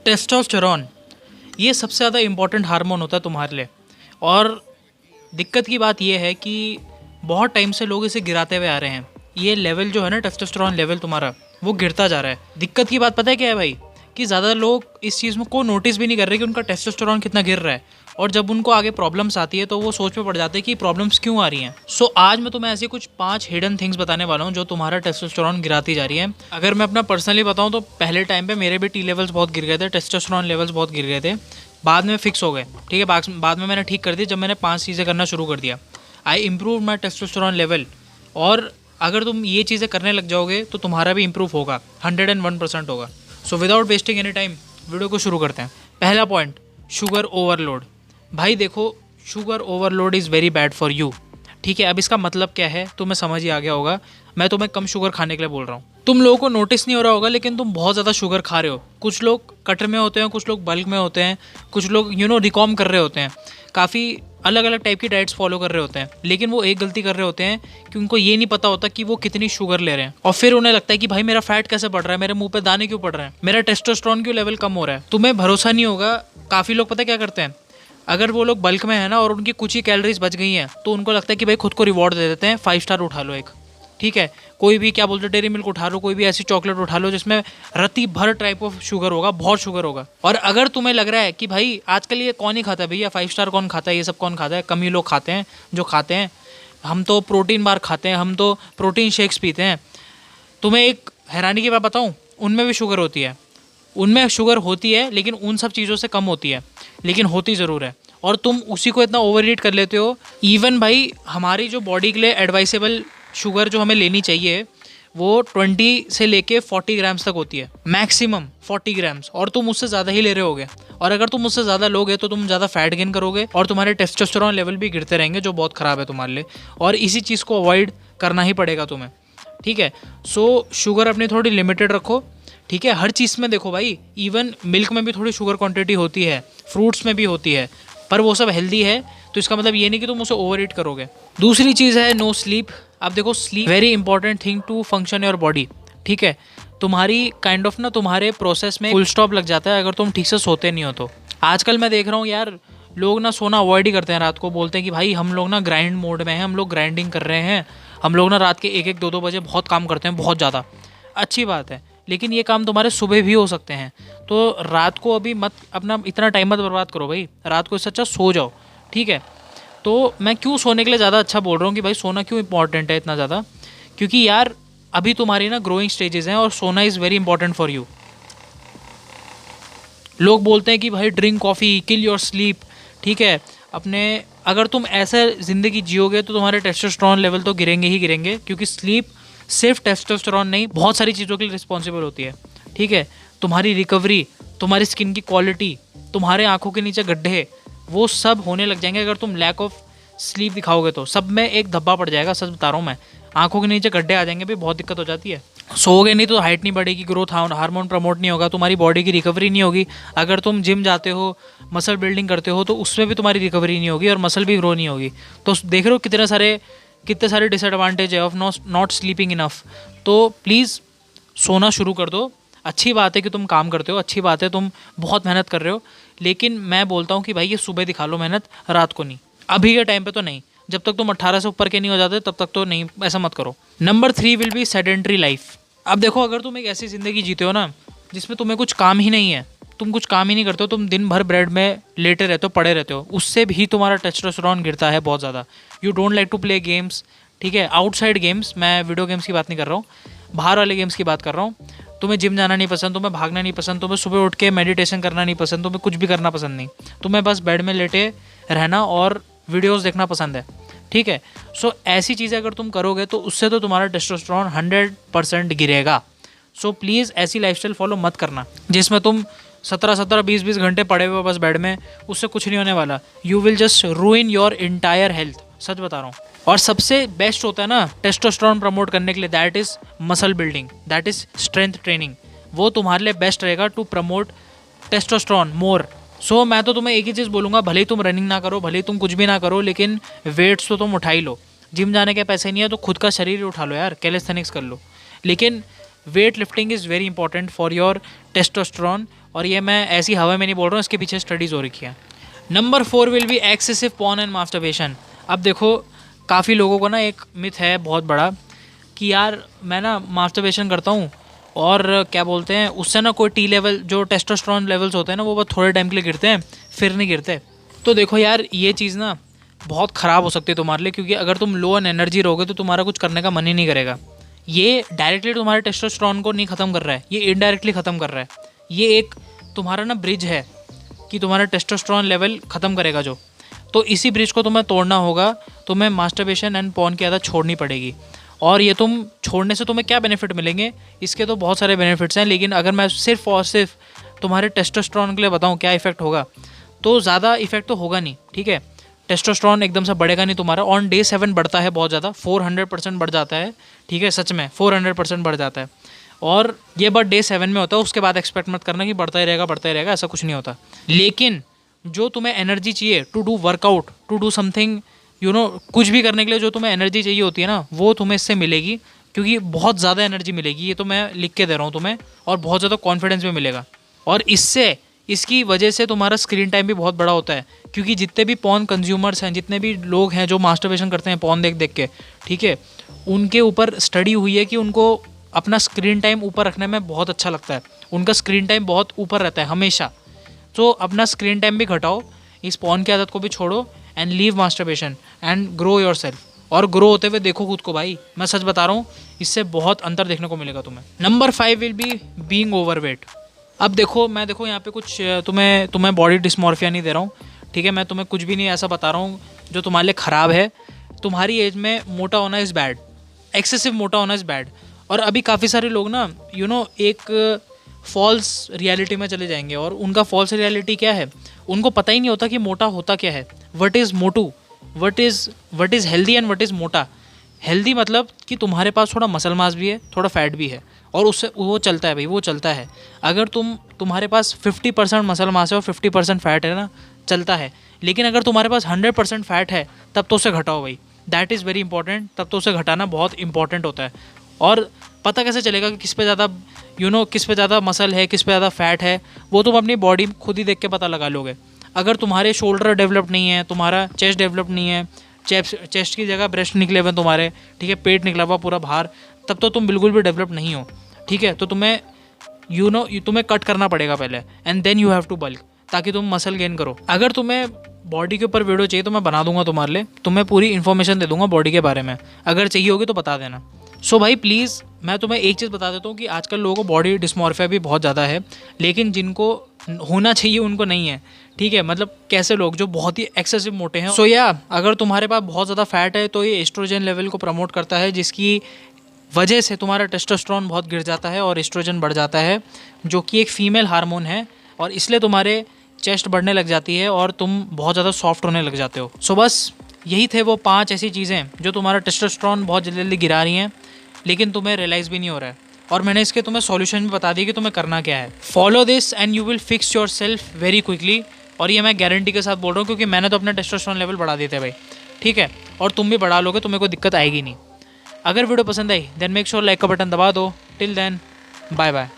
Testosterone ये सबसे ज़्यादा इम्पॉर्टेंट हार्मोन होता है तुम्हारे लिए। और दिक्कत की बात ये है कि बहुत टाइम से लोग इसे गिराते हुए आ रहे हैं। ये लेवल जो है ना, टेस्टोस्टेरोन लेवल तुम्हारा, वो गिरता जा रहा है। दिक्कत की बात पता है क्या है भाई, कि ज़्यादा लोग इस चीज़ में को नोटिस भी नहीं कर रहे कि उनका टेस्टोस्टेरोन कितना गिर रहा है। और जब उनको आगे प्रॉब्लम्स आती है तो वो सोच में पड़ जाते हैं कि प्रॉब्लम्स क्यों आ रही हैं। सो आज मैं तुम्हें ऐसी कुछ 5 हिडन थिंग्स बताने वाला हूँ जो तुम्हारा टेस्टोस्टेरोन गिराती जा रही है। अगर मैं अपना पर्सनली बताऊँ तो पहले टाइम पे मेरे भी टी लेवल्स बहुत गिर गए थे, टेस्टोस्टेरोन लेवल्स बहुत गिर गए थे। बाद में फिक्स हो गए, ठीक है। बाद में मैंने ठीक कर दिया जब मैंने 5 चीज़ें करना शुरू कर दिया। I improve my testosterone level. और अगर तुम ये चीज़ें करने लग जाओगे तो तुम्हारा भी इम्प्रूव होगा, 101% होगा। So without wasting any time video को शुरू करते हैं। पहला पॉइंट, शुगर ओवरलोड। भाई देखो, sugar overload is very bad for you, ठीक है। अब इसका मतलब क्या है तुम्हें समझ ही आ गया होगा। मैं तुम्हें कम शुगर खाने के लिए बोल रहा हूँ। तुम लोगों को नोटिस नहीं हो रहा होगा लेकिन तुम बहुत ज़्यादा शुगर खा रहे हो। कुछ लोग कटर में होते हैं, कुछ लोग बल्क में होते हैं, कुछ लोग रिकॉम कर रहे होते हैं, काफ़ी अलग अलग टाइप की डाइट्स फॉलो कर रहे होते हैं। लेकिन वो एक गलती कर रहे होते हैं कि उनको ये नहीं पता होता कि वो कितनी शुगर ले रहे हैं। और फिर उन्हें लगता है कि भाई मेरा फैट कैसे बढ़ रहा है, मेरे मुंह पे दाने क्यों पड़ रहे हैं, मेरा टेस्टोस्टेरोन क्यों लेवल कम हो रहा है। तुम्हें भरोसा नहीं होगा, काफ़ी लोग पता क्या करते हैं, अगर वो लोग बल्क में है ना और उनकी कुछ ही कैलोरीज बच गई हैं तो उनको लगता है कि भाई खुद को रिवॉर्ड दे देते हैं, 5 स्टार उठा लो एक, ठीक है। कोई भी क्या बोलते हैं, डेयरी मिल्क उठा लो, कोई भी ऐसी चॉकलेट उठा लो जिसमें रत्ती भर टाइप ऑफ शुगर होगा, बहुत शुगर होगा। और अगर तुम्हें लग रहा है कि भाई आजकल ये कौन ही खाता है भैया, 5 स्टार कौन खाता है, ये सब कौन खाता है, कम ही लोग खाते हैं जो खाते हैं, हम तो प्रोटीन बार खाते हैं, हम तो प्रोटीन शेक्स पीते हैं। तुम्हें एक हैरानी की बात बताऊँ, उनमें भी शुगर होती है, उनमें शुगर होती है लेकिन उन सब चीज़ों से कम होती है, लेकिन होती ज़रूर है। और तुम उसी को इतना ओवर ईट कर लेते हो। इवन भाई हमारी जो बॉडी के लिए एडवाइसेबल शुगर जो हमें लेनी चाहिए वो 20 से लेके 40 ग्राम्स तक होती है, मैक्सिमम 40 ग्राम्स, और तुम उससे ज़्यादा ही ले रहे होगे। और अगर तुम उससे ज़्यादा लोगे तो तुम ज़्यादा फैट गेन करोगे और तुम्हारे टेस्टोस्टेरोन लेवल भी गिरते रहेंगे, जो बहुत ख़राब है तुम्हारे लिए। और इसी चीज़ को अवॉइड करना ही पड़ेगा तुम्हें, ठीक है। सो शुगर अपनी थोड़ी लिमिटेड रखो, ठीक है। हर चीज़ में देखो भाई, इवन मिल्क में भी थोड़ी शुगर क्वांटिटी होती है, फ्रूट्स में भी होती है, पर वो सब हेल्दी है, तो इसका मतलब ये नहीं कि तुम उसे ओवर ईट करोगे। दूसरी चीज़ है नो स्लीप। अब देखो, sleep very important thing to function your body, ठीक है। तुम्हारी काइंड ऑफ ना तुम्हारे प्रोसेस में फुल स्टॉप लग जाता है अगर तुम ठीक से सोते नहीं हो तो। आजकल मैं देख रहा हूँ यार, लोग ना सोना अवॉइड ही करते हैं रात को, बोलते हैं कि भाई हम लोग ना ग्राइंड मोड में हैं, हम लोग ग्राइंडिंग कर रहे हैं, हम लोग ना रात के 1-1, 2-2 बजे बहुत काम करते हैं, बहुत ज़्यादा। अच्छी बात है, लेकिन ये काम तुम्हारे सुबह भी हो सकते हैं। तो रात को अभी मत अपना इतना टाइम मत बर्बाद करो भाई, रात को इससे अच्छा सो जाओ, ठीक है। तो मैं क्यों सोने के लिए ज़्यादा अच्छा बोल रहा हूँ कि भाई सोना क्यों इंपॉर्टेंट है इतना ज़्यादा, क्योंकि यार अभी तुम्हारी ना ग्रोइंग स्टेजेस हैं और सोना is very important for you. लोग बोलते हैं कि भाई drink coffee, kill your sleep, ठीक है। अपने अगर तुम ऐसे ज़िंदगी जियोगे तो तुम्हारे टेस्टोस्टेरोन लेवल तो गिरेंगे ही गिरेंगे, क्योंकि स्लीप सिर्फ टेस्टोस्टेरोन नहीं, बहुत सारी चीज़ों के लिए रिस्पॉन्सिबल होती है, ठीक है। तुम्हारी रिकवरी, तुम्हारी स्किन की क्वालिटी, तुम्हारे आंखों के नीचे गड्ढे, वो सब होने लग जाएंगे अगर तुम लैक ऑफ स्लीप दिखाओगे तो। सब में एक धब्बा पड़ जाएगा, सच बता रहा हूँ मैं। आंखों के नीचे गड्ढे आ जाएंगे भी, बहुत दिक्कत हो जाती है। सोओगे नहीं तो हाइट नहीं बढ़ेगी, ग्रोथ हार्मोन प्रमोट नहीं होगा, तुम्हारी बॉडी की रिकवरी नहीं होगी। अगर तुम जिम जाते हो, मसल बिल्डिंग करते हो, तो उसमें भी तुम्हारी रिकवरी नहीं होगी और मसल भी ग्रो नहीं होगी। तो देख रहे हो कितने सारे डिसएडवांटेज है ऑफ नॉट स्लीपिंग इनफ। तो प्लीज़ सोना शुरू कर दो। अच्छी बात है कि तुम काम करते हो, अच्छी बात है तुम बहुत मेहनत कर रहे हो, लेकिन मैं बोलता हूँ कि भाई ये सुबह दिखा लो मेहनत, रात को नहीं। अभी के टाइम पे तो नहीं, जब तक तुम 18 से ऊपर के नहीं हो जाते तब तक तो नहीं, ऐसा मत करो। Number 3 will be sedentary life. अब देखो, अगर तुम एक ऐसी ज़िंदगी जीते हो ना जिसमें तुम्हें कुछ काम ही नहीं है, तुम कुछ काम ही नहीं करते हो, तुम दिन भर बेड में लेटे रहते हो, पड़े रहते हो, उससे भी तुम्हारा टेस्टोस्टेरोन गिरता है बहुत ज़्यादा। You don't like to play games, ठीक है, आउटसाइड गेम्स, मैं वीडियो गेम्स की बात नहीं कर रहा हूँ, बाहर वाले गेम्स की बात कर रहा हूँ। तुम्हें जिम जाना नहीं पसंद, तुम्हें भागना नहीं पसंद, तुम्हें सुबह उठ के मेडिटेशन करना नहीं पसंद, तुम्हें कुछ भी करना पसंद नहीं, तुम्हें बस बेड में लेटे रहना और वीडियोस देखना पसंद है, ठीक है। सो ऐसी चीज़ें अगर तुम करोगे तो उससे तो तुम्हारा टेस्टोस्टेरोन 100% गिरेगा। सो प्लीज़ ऐसी लाइफस्टाइल फॉलो मत करना जिसमें तुम 17-17, 20-20 घंटे पड़े हुए बस बेड में, उससे कुछ नहीं होने वाला। You will just ruin your entire health, सच बता रहा हूँ। और सबसे बेस्ट होता है ना टेस्टोस्टेरोन प्रमोट करने के लिए, that is muscle building, that is strength training. वो तुम्हारे लिए बेस्ट रहेगा टू प्रमोट टेस्टोस्टेरोन मोर। सो मैं तो तुम्हें एक ही चीज़ बोलूँगा, भले ही तुम रनिंग ना करो, भले ही तुम कुछ भी ना करो, लेकिन वेट्स तो तुम उठा ही लो। जिम जाने के पैसे नहीं है तो खुद का शरीर उठा लो यार, कैलिस्थेनिक्स कर लो, लेकिन weight lifting is very important for your testosterone. और ये मैं ऐसी हवा में नहीं बोल रहा हूँ, इसके पीछे स्टडीज़ हो रखी है। Number 4 will be excessive porn and masturbation. अब देखो काफ़ी लोगों को ना एक मिथ है बहुत बड़ा कि यार मैं ना मास्टरबेशन करता हूँ और क्या बोलते हैं उससे ना कोई टी लेवल जो टेस्टोस्टेरोन लेवल्स होते हैं ना वो बस थोड़े टाइम के लिए गिरते हैं, फिर नहीं गिरते। तो देखो यार ये चीज़ ना बहुत ख़राब हो सकती है तुम्हारे लिए, क्योंकि अगर तुम लो ऑन एनर्जी रहोगे तो तुम्हारा कुछ करने का मन ही नहीं करेगा। ये डायरेक्टली तुम्हारे टेस्टोस्टेरोन को नहीं ख़त्म कर रहा है, ये इनडायरेक्टली ख़त्म कर रहा है। ये एक तुम्हारा ना ब्रिज है कि तुम्हारा टेस्टोस्टेरोन लेवल ख़त्म करेगा जो, तो इसी ब्रिज को तुम्हें तोड़ना होगा। तुम्हें मास्टरबेशन एंड पॉर्न की आदत छोड़नी पड़ेगी। और ये तुम छोड़ने से तुम्हें क्या बेनिफिट मिलेंगे, इसके तो बहुत सारे बेनिफिट्स हैं, लेकिन अगर मैं सिर्फ और सिर्फ तुम्हारे टेस्टोस्टेरोन के लिए बताऊँ क्या इफेक्ट होगा, तो ज़्यादा इफेक्ट तो होगा नहीं, ठीक है। टेस्टोस्टेरोन एकदम से बढ़ेगा नहीं तुम्हारा। ऑन डे 7 बढ़ता है बहुत ज़्यादा, 400% बढ़ जाता है, ठीक है, सच में 400% बढ़ जाता है। और ये बस डे 7 में होता है, उसके बाद एक्सपेक्ट मत करना कि बढ़ता ही रहेगा, ऐसा कुछ नहीं होता। लेकिन जो तुम्हें एनर्जी चाहिए to do workout, to do something, कुछ भी करने के लिए जो तुम्हें एनर्जी चाहिए होती है ना, वो तुम्हें इससे मिलेगी, क्योंकि बहुत ज़्यादा एनर्जी मिलेगी। ये तो मैं लिख के दे रहा हूँ तुम्हें, और बहुत ज़्यादा कॉन्फिडेंस भी मिलेगा। और इसकी वजह से तुम्हारा स्क्रीन टाइम भी बहुत बड़ा होता है, क्योंकि जितने भी पॉर्न कंज्यूमर्स हैं, जितने भी लोग हैं जो मास्टरबेशन करते हैं पॉर्न देख देख के, ठीक है, उनके ऊपर स्टडी हुई है कि उनको अपना स्क्रीन टाइम ऊपर रखने में बहुत अच्छा लगता है। उनका स्क्रीन टाइम बहुत ऊपर रहता है हमेशा। तो अपना स्क्रीन टाइम भी घटाओ, इस पॉर्न की आदत को भी छोड़ो, and leave masturbation and grow your self. और ग्रो होते हुए देखो खुद को भाई, मैं सच बता रहा हूँ, इससे बहुत अंतर देखने को मिलेगा तुम्हें। Number 5 will be being overweight. अब देखो मैं यहाँ पे कुछ तुम्हें बॉडी डिस्मॉर्फिया नहीं दे रहा हूँ, ठीक है, मैं तुम्हें कुछ भी नहीं ऐसा बता रहा हूँ जो तुम्हारे लिए ख़राब है। तुम्हारी एज में मोटा होना इज़ बैड, एक्सेसिव मोटा होना इज़ बैड। और अभी काफ़ी सारे लोग ना एक फॉल्स रियलिटी में चले जाएंगे, और उनका फॉल्स रियलिटी क्या है, उनको पता ही नहीं होता कि मोटा होता क्या है। What is Motu, what is healthy and what is मोटा। हेल्दी मतलब कि तुम्हारे पास थोड़ा मसल मास भी है, थोड़ा फैट भी है, और उससे वो चलता है भाई, वो चलता है। अगर तुम्हारे पास 50% मसल मास है और 50% फैट है ना, चलता है। लेकिन अगर तुम्हारे पास 100% फैट है, तब तो उसे घटाओ भाई, दैट इज़ वेरी इंपॉर्टेंट। तब तो उसे घटाना बहुत इंपॉर्टेंट होता है। और पता कैसे चलेगा कि किस पे ज़्यादा किस पे ज़्यादा मसल है, किस पे ज़्यादा फैट है, वो तुम अपनी बॉडी खुद ही देख के पता लगा लोगे। अगर तुम्हारे शोल्डर डेवलप नहीं है, तुम्हारा चेस्ट डेवलप नहीं है, चेस्ट की जगह ब्रेस्ट निकले हुए तुम्हारे, ठीक है, पेट निकला हुआ पूरा बाहर, तब तो तुम बिल्कुल भी डेवलप नहीं हो, ठीक है। तो तुम्हें तुम्हें कट करना पड़ेगा पहले, and then you have to bulk, ताकि तुम मसल गेन करो। अगर तुम्हें बॉडी के ऊपर वीडियो चाहिए तो मैं बना दूंगा तुम्हारे लिए, तुम्हें पूरी इन्फॉर्मेशन दे दूंगा बॉडी के बारे में, अगर चाहिए होगी तो बता देना। सो भाई प्लीज़, मैं तुम्हें एक चीज़ बता देता हूँ कि आजकल लोगों को बॉडी डिस्मॉर्फिया भी बहुत ज़्यादा है, लेकिन जिनको होना चाहिए उनको नहीं है, ठीक है। मतलब कैसे लोग जो बहुत ही एक्सेसिव मोटे हैं। सो या अगर तुम्हारे पास बहुत ज़्यादा फैट है तो ये एस्ट्रोजन लेवल को प्रमोट करता है, जिसकी वजह से तुम्हारा टेस्टोस्टेरोन बहुत गिर जाता है और एस्ट्रोजन बढ़ जाता है, जो कि एक फीमेल हार्मोन है, और इसलिए तुम्हारे चेस्ट बढ़ने लग जाती है और तुम बहुत ज़्यादा सॉफ्ट होने लग जाते हो। सो बस यही थे वो 5 ऐसी चीज़ें जो तुम्हारा टेस्टोस्टेरोन बहुत जल्दी जल्दी गिरा रही हैं, लेकिन तुम्हें रियलाइज़ भी नहीं हो रहा है। और मैंने इसके तुम्हें सॉल्यूशन भी बता दिया कि तुम्हें करना क्या है। Follow this and you will fix your self very quickly. और ये मैं गारंटी के साथ बोल रहा हूँ, क्योंकि मैंने तो अपना टेस्टोस्टेरोन लेवल बढ़ा दिए थे भाई, ठीक है, और तुम भी बढ़ा लोगे, तुम्हें कोई दिक्कत आएगी नहीं। अगर वीडियो पसंद आई देन मेक श्योर लाइक का बटन दबा दो। Till then bye bye.